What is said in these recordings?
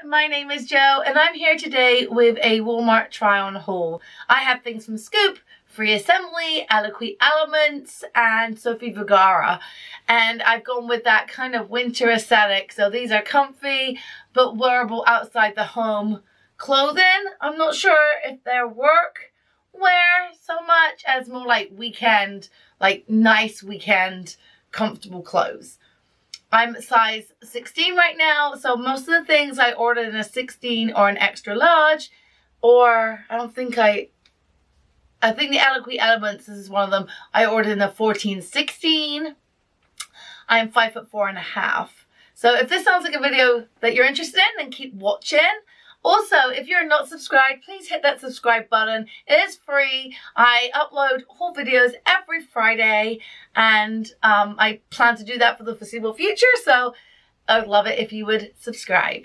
my name is Jo and I'm here today with a Walmart try on haul. I have things from Scoop, Free Assembly, Eloquii Elements and Sophie Vergara, and I've gone with that kind of winter aesthetic. So these are comfy but wearable outside the home clothing. I'm not sure if they're work wear so much as more like weekend, like nice weekend comfortable clothes. I'm size 16 right now, so most of the things I ordered in a 16 or an extra large, or I think the Eloquii Elements, this is one of them, I ordered in a 14-16. I'm 5'4.5". So if this sounds like a video that you're interested in, then keep watching. Also, if you're not subscribed, please hit that subscribe button. It is free. I upload haul videos every Friday, and I plan to do that for the foreseeable future, so I would love it if you would subscribe.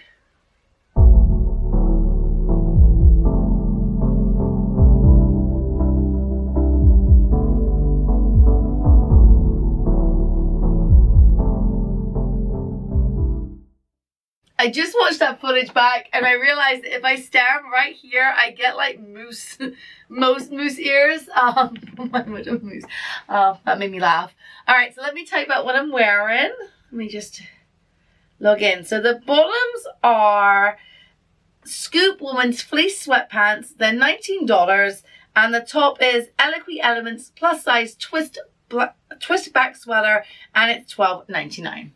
I just watched that footage back and I realized that if I stand right here, I get like moose ears. Moose. That made me laugh. All right, so let me tell you about what I'm wearing. Let me just log in. So the bottoms are Scoop Women's Fleece Sweatpants. They're $19. And the top is Eloquii Elements plus size twist back sweater, and it's $12.99.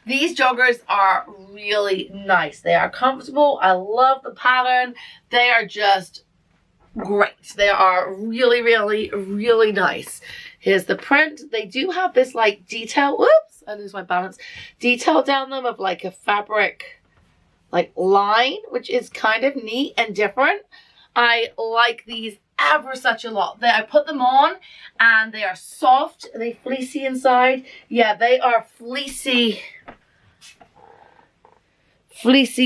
These joggers are really nice. They are comfortable. I love the pattern. They are just great. They are really, really, really nice. Here's the print. They do have this like detail. Whoops, I lose my balance. Detail down them of like a fabric like line, which is kind of neat and different. I like these ever such a lot. I put them on and they are soft. Are they fleecy inside? Yeah, they are fleecy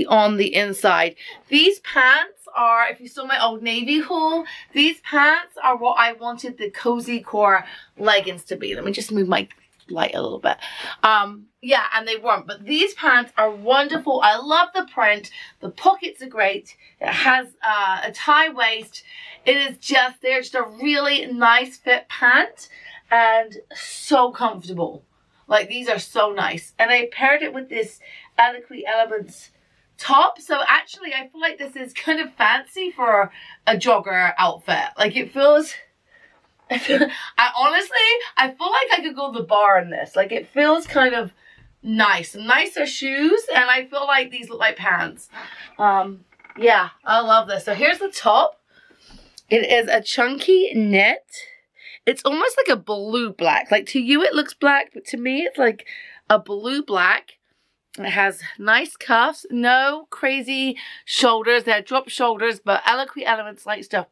on the inside. These pants are, if you saw my Old Navy haul, these pants are what I wanted the cozy core leggings to be. Let me just move my light a little bit. Yeah, and they weren't, but these pants are wonderful. I love the print. The pockets are great. It has a tie waist. They're just a really nice fit pant and so comfortable. Like, these are so nice. And I paired it with this Eloquii Elements top. So actually, I feel like this is kind of fancy for a jogger outfit. Like, it feels... I feel like I could go to the bar in this. Like, it feels kind of nice. Nicer shoes, and I feel like these look like pants. Yeah, I love this. So here's the top. It is a chunky knit. It's almost like a blue black. Like, to you it looks black, but to me it's like a blue black. It has nice cuffs, no crazy shoulders. They're drop shoulders, but Eloquii Elements likes to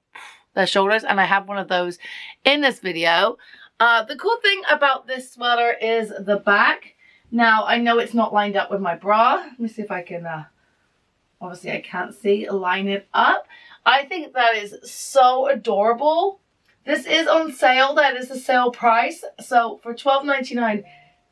their shoulders, and I have one of those in this video. The cool thing about this sweater is the back. Now, I know it's not lined up with my bra. Let me see if I can, obviously I can't see, line it up. I think that is so adorable. This is on sale. That is the sale price. So for $12.99,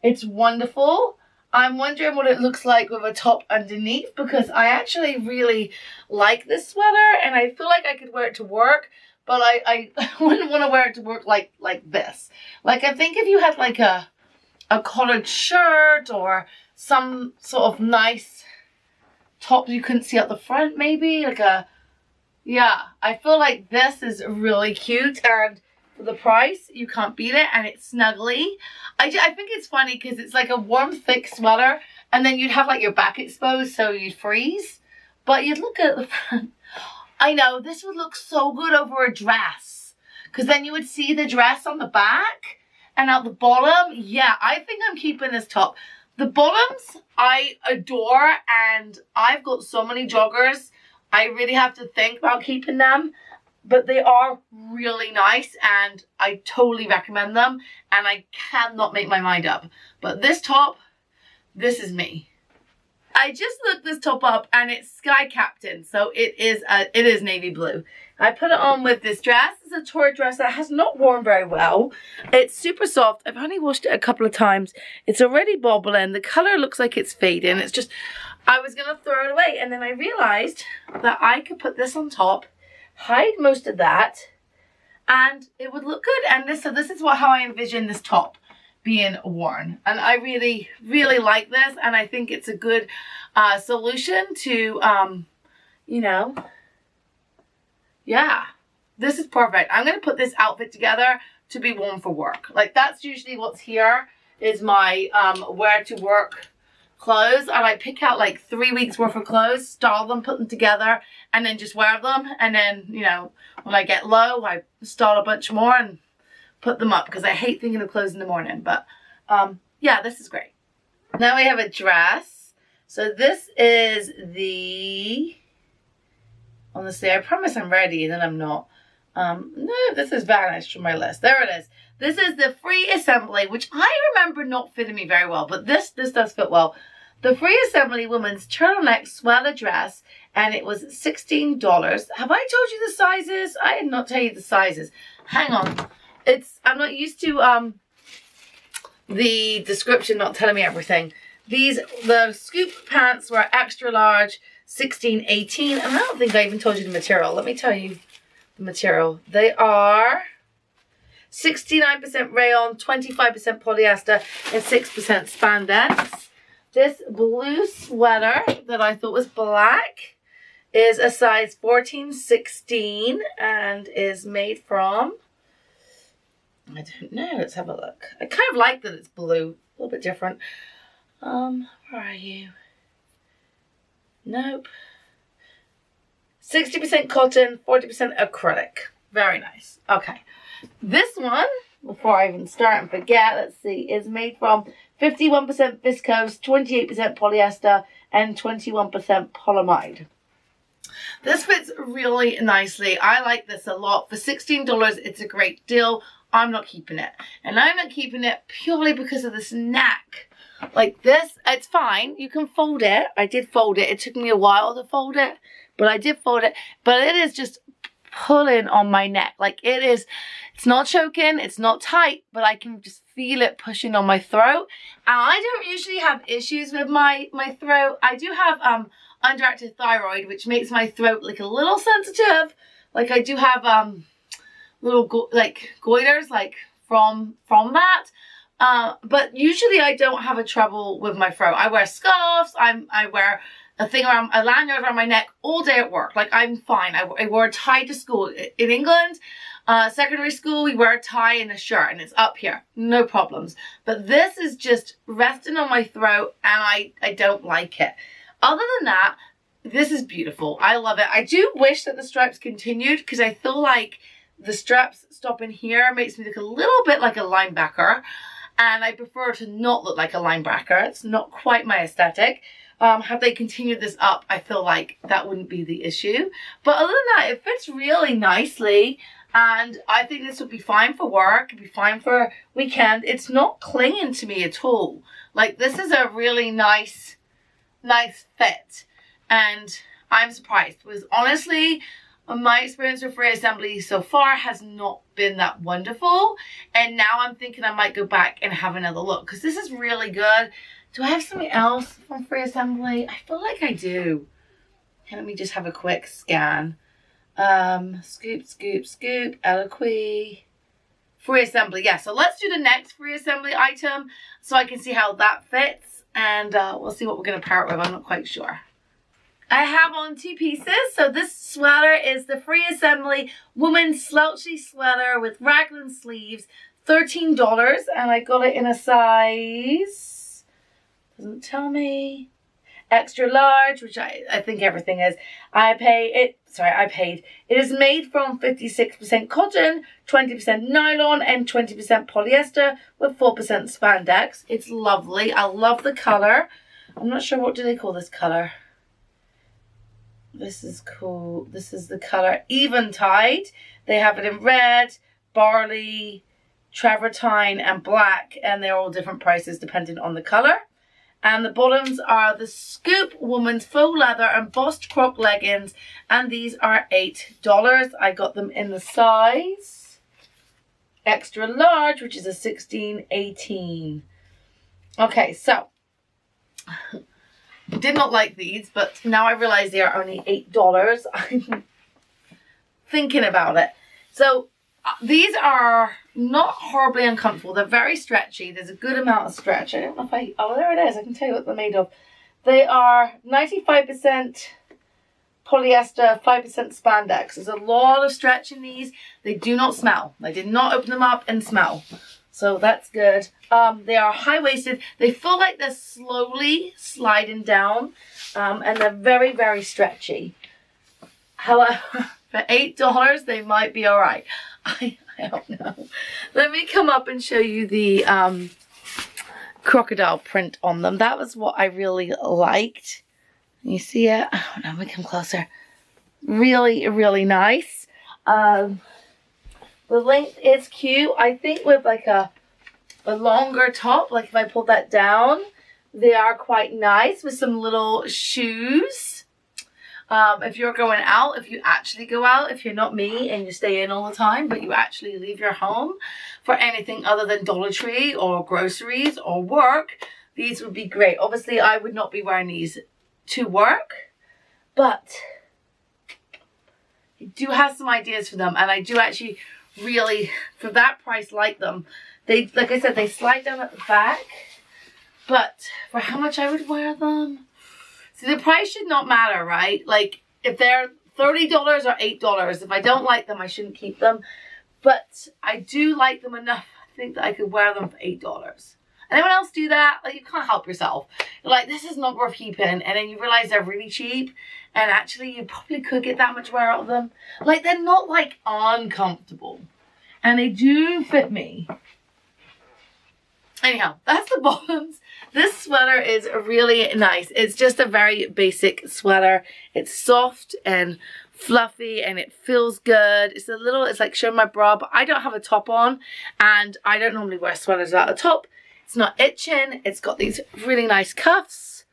it's wonderful. I'm wondering what it looks like with a top underneath, because I actually really like this sweater and I feel like I could wear it to work, but I wouldn't want to wear it to work like this. Like, I think if you had like a collared shirt or some sort of nice top you couldn't see out the front, maybe like yeah, I feel like this is really cute, and for the price, you can't beat it, and it's snuggly. I think it's funny because it's like a warm, thick sweater, and then you'd have like your back exposed, so you'd freeze. But you'd look at the front. I know, this would look so good over a dress, because then you would see the dress on the back and at the bottom. Yeah, I think I'm keeping this top. The bottoms I adore, and I've got so many joggers. I really have to think about keeping them. But they are really nice and I totally recommend them, and I cannot make my mind up. But this top, this is me. I just looked this top up and it's Sky Captain, so it is navy blue. I put it on with this dress. It's a tour dress that has not worn very well. It's super soft. I've only washed it a couple of times. It's already bobbling. The color looks like it's fading. It's just, I was going to throw it away. And then I realized that I could put this on top, hide most of that, and it would look good. And so this is how I envision this top being worn. And I really, really like this. And I think it's a good solution to, you know, yeah, this is perfect. I'm going to put this outfit together to be worn for work. Like, that's usually what's here is my wear to work clothes. And I pick out like 3 weeks worth of clothes, style them, put them together, and then just wear them. And then, you know, when I get low, I style a bunch more and put them up, because I hate thinking of clothes in the morning. But yeah, this is great. Now we have a dress. So this is the, honestly, I promise I'm ready and then I'm not. No, this is vanished from my list. There it is. This is the Free Assembly, which I remember not fitting me very well, but this does fit well. The Free Assembly women's turtleneck sweater dress, and it was $16. Have I told you the sizes? I did not tell you the sizes. Hang on. I'm not used to the description not telling me everything. The scoop pants were extra large, 16-18, and I don't think I even told you the material. Let me tell you the material. They are 69% rayon, 25% polyester, and 6% spandex. This blue sweater that I thought was black is a size 14-16 and is made from, I don't know, let's have a look. I kind of like that it's blue, a little bit different. Where are you? Nope. 60% cotton, 40% acrylic. Very nice. Okay. This one, before I even start and forget, let's see, is made from 51% viscose, 28% polyester, and 21% polyamide. This fits really nicely. I like this a lot. For $16, it's a great deal. I'm not keeping it. And I'm not keeping it purely because of this neck. Like this, it's fine. You can fold it. I did fold it. It took me a while to fold it, but I did fold it. But it is just pulling on my neck. Like it's not choking. It's not tight, but I can just feel it pushing on my throat. And I don't usually have issues with my throat. I do have underactive thyroid, which makes my throat like a little sensitive. Like I do have little goiters like from that. But usually I don't have a trouble with my throat. I wear scarves. I wear a lanyard around my neck all day at work. Like I'm fine. I wore a tie to school in England. Secondary school, we wear a tie and a shirt and it's up here. No problems. But this is just resting on my throat and I don't like it. Other than that, this is beautiful. I love it. I do wish that the stripes continued because I feel like the straps stopping here makes me look a little bit like a linebacker. And I prefer to not look like a linebacker. It's not quite my aesthetic. Had they continued this up, I feel like that wouldn't be the issue. But other than that, it fits really nicely. And I think this would be fine for work. It'd be fine for weekend. It's not clinging to me at all. Like this is a really nice fit. And I'm surprised because honestly, my experience with Free Assembly so far has not been that wonderful. And now I'm thinking I might go back and have another look because this is really good. Do I have something else from Free Assembly? I feel like I do. Okay, let me just have a quick scan. Scoop, Eloquii. Free Assembly. Yeah, so let's do the next Free Assembly item so I can see how that fits. And we'll see what we're going to pair it with. I'm not quite sure. I have on 2 pieces. So this sweater is the Free Assembly woman's slouchy sweater with raglan sleeves, $13, and I got it in a size, doesn't tell me, extra large, which I think everything is. It is made from 56% cotton, 20% nylon, and 20% polyester with 4% spandex. It's lovely. I love the color. I'm not sure, what do they call this color? This is cool. This is the color Eventide. They have it in red, barley, travertine, and black, and they're all different prices depending on the color. And the bottoms are the Scoop Woman's faux leather embossed croc leggings, and these are $8. I got them in the size extra large, which is a 16-18. Okay, so Did not like these, but now I realize they are only $8. I'm thinking about it. So these are not horribly uncomfortable. They're very stretchy. There's a good amount of stretch. I don't know if oh, there it is. I can tell you what they're made of. They are 95% polyester, 5% spandex. There's a lot of stretch in these. They do not smell. I did not open them up and smell. So that's good. They are high-waisted. They feel like they're slowly sliding down. And they're very, very stretchy. However, for $8, they might be all right. I don't know. Let me come up and show you the crocodile print on them. That was what I really liked. You see it? Oh, no, let me come closer. Really, really nice. The length is cute. I think with like a longer top, like if I pull that down, they are quite nice with some little shoes. If you're going out, if you actually go out, if you're not me and you stay in all the time, but you actually leave your home for anything other than Dollar Tree or groceries or work, these would be great. Obviously, I would not be wearing these to work, but I do have some ideas for them, and I do actually really, for that price, like them. They, like I said, they slide down at the back, but for how much I would wear them, see, the price should not matter, right? Like, if they're $30 or $8, if I don't like them, I shouldn't keep them. But I do like them enough, I think, that I could wear them for $8. Anyone else do that? Like, you can't help yourself. You're like, this is not worth keeping. And then you realize they're really cheap. And actually, you probably could get that much wear out of them. Like, they're not, like, uncomfortable. And they do fit me. Anyhow, that's the bottoms. This sweater is really nice. It's just a very basic sweater. It's soft and fluffy and it feels good. It's like showing my bra, but I don't have a top on and I don't normally wear sweaters without a top. It's not itching. It's got these really nice cuffs.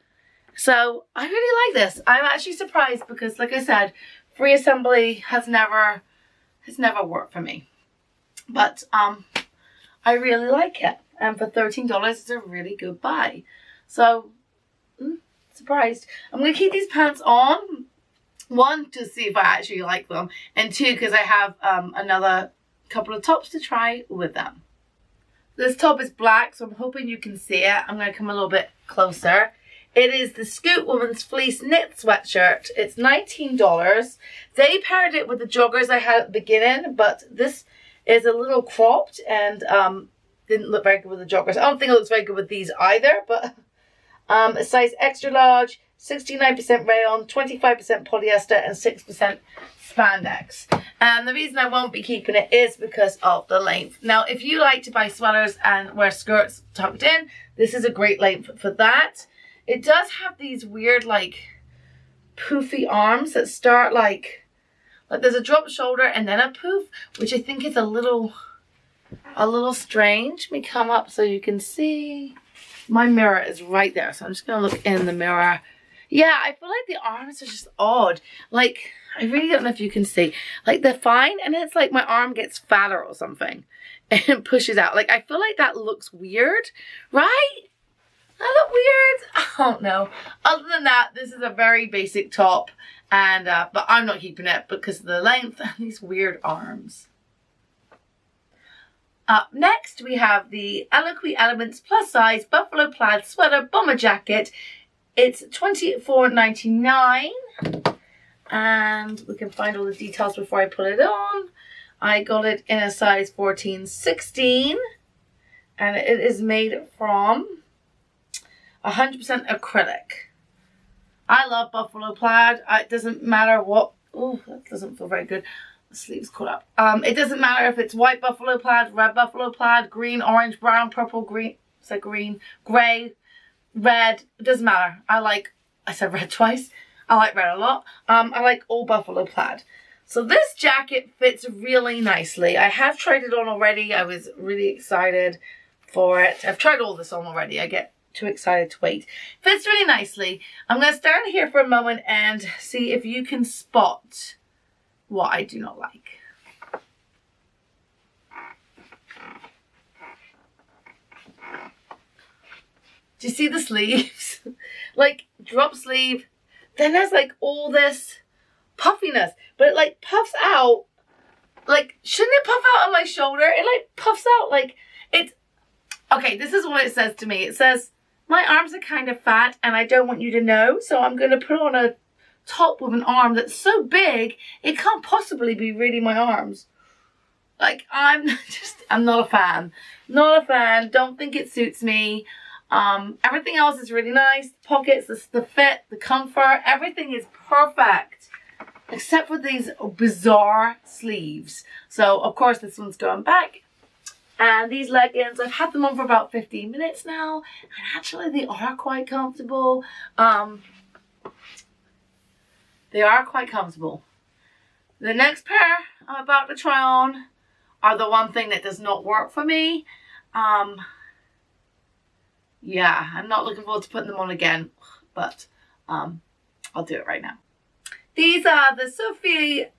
So I really like this. I'm actually surprised because, like I said, free assembly has never worked for me. But I really like it. And for $13, it's a really good buy. So, surprised. I'm going to keep these pants on. One, to see if I actually like them. And two, because I have another couple of tops to try with them. This top is black, so I'm hoping you can see it. I'm going to come a little bit closer. It is the Scoot Woman's Fleece Knit Sweatshirt. It's $19. They paired it with the joggers I had at the beginning, but this is a little cropped and didn't look very good with the joggers. I don't think it looks very good with these either, but a size extra large, 69% rayon, 25% polyester, and 6% spandex. And the reason I won't be keeping it is because of the length. Now, if you like to buy sweaters and wear skirts tucked in, this is a great length for that. It does have these weird, like, poofy arms that start like there's a drop shoulder and then a poof, which I think is a little strange. Let me come up so you can see. My mirror is right there, so I'm just going to look in the mirror. Yeah, I feel like the arms are just odd. Like, I really don't know if you can see. Like, they're fine, and it's like my arm gets fatter or something. And it pushes out. Like, I feel like that looks weird, right? That look weird? I don't know. Other than that, this is a very basic top. And but I'm not keeping it because of the length and these weird arms. Up next, we have the Eloquii Elements Plus Size Buffalo Plaid Sweater Bomber Jacket. It's $24.99. And we can find all the details before I put it on. I got it in a size 14-16. And it is made from 100% acrylic. I love buffalo plaid. It doesn't matter what... Oh, that doesn't feel very good. The sleeve's caught up. It doesn't matter if it's white buffalo plaid, red buffalo plaid, green, orange, brown, purple, green. So green, grey, red. It doesn't matter. I said red twice. I like red a lot. I like all buffalo plaid. So this jacket fits really nicely. I have tried it on already. I was really excited for it. I've tried all this on already. I get too excited to wait. Fits really nicely. I'm going to stand here for a moment and see if you can spot what I do not like. Do you see the sleeves? Like drop sleeve. Then there's like all this puffiness, but it like puffs out. Like, shouldn't it puff out on my shoulder? It like puffs out like it's, okay, this is what it says to me. It says, my arms are kind of fat and I don't want you to know. So I'm going to put on a top with an arm that's so big, it can't possibly be really my arms. Like, I'm not a fan. Not a fan. Don't think it suits me. Everything else is really nice. The pockets, the fit, the comfort, everything is perfect. Except for these bizarre sleeves. So, of course, this one's going back. And these leggings, I've had them on for about 15 minutes now. And actually, they are quite comfortable. They are quite comfortable. The next pair I'm about to try on are the one thing that does not work for me. Yeah, I'm not looking forward to putting them on again. But I'll do it right now. These are the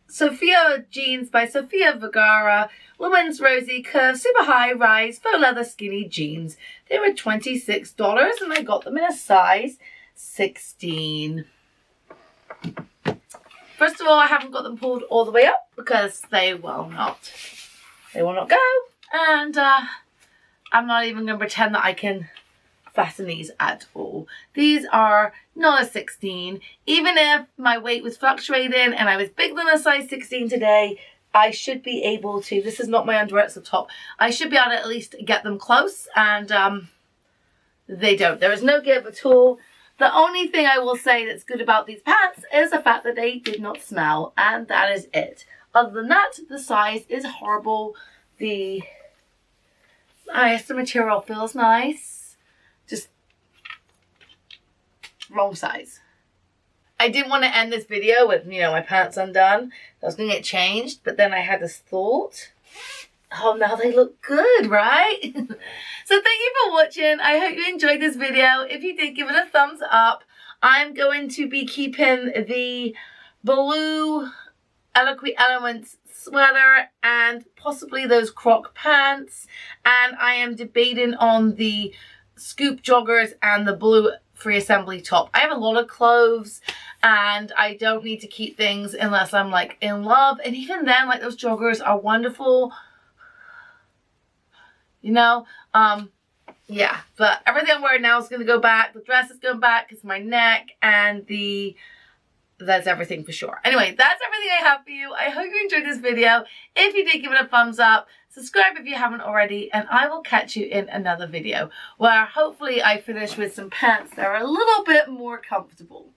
Sophia jeans by Sophia Vergara, women's Rosie curve, super high rise, faux leather skinny jeans. They were $26 and I got them in a size 16. First of all, I haven't got them pulled all the way up because they will not go. And I'm not even going to pretend that I can fasten these at all. These are not a 16. Even if my weight was fluctuating and I was bigger than a size 16 today, I should be able to, this is not my underwear, it's the top. I should be able to at least get them close, and they don't. There is no give at all. The only thing I will say that's good about these pants is the fact that they did not smell, and that is it. Other than that, the size is horrible. The material feels nice. Just wrong size. I didn't want to end this video with, you know, my pants undone. I was going to get changed, but then I had this thought. Oh, now they look good, right? So thank you for watching. I hope you enjoyed this video. If you did, give it a thumbs up. I'm going to be keeping the blue Eloquii Elements sweater and possibly those croc pants. And I am debating on the scoop joggers and the blue free assembly top. I have a lot of clothes and I don't need to keep things unless I'm like in love. And even then, like, those joggers are wonderful. You know, yeah, but everything I'm wearing now is going to go back. The dress is going back because my neck and that's everything for sure. Anyway, that's everything I have for you. I hope you enjoyed this video. If you did, give it a thumbs up. Subscribe if you haven't already, and I will catch you in another video where hopefully I finish with some pants that are a little bit more comfortable.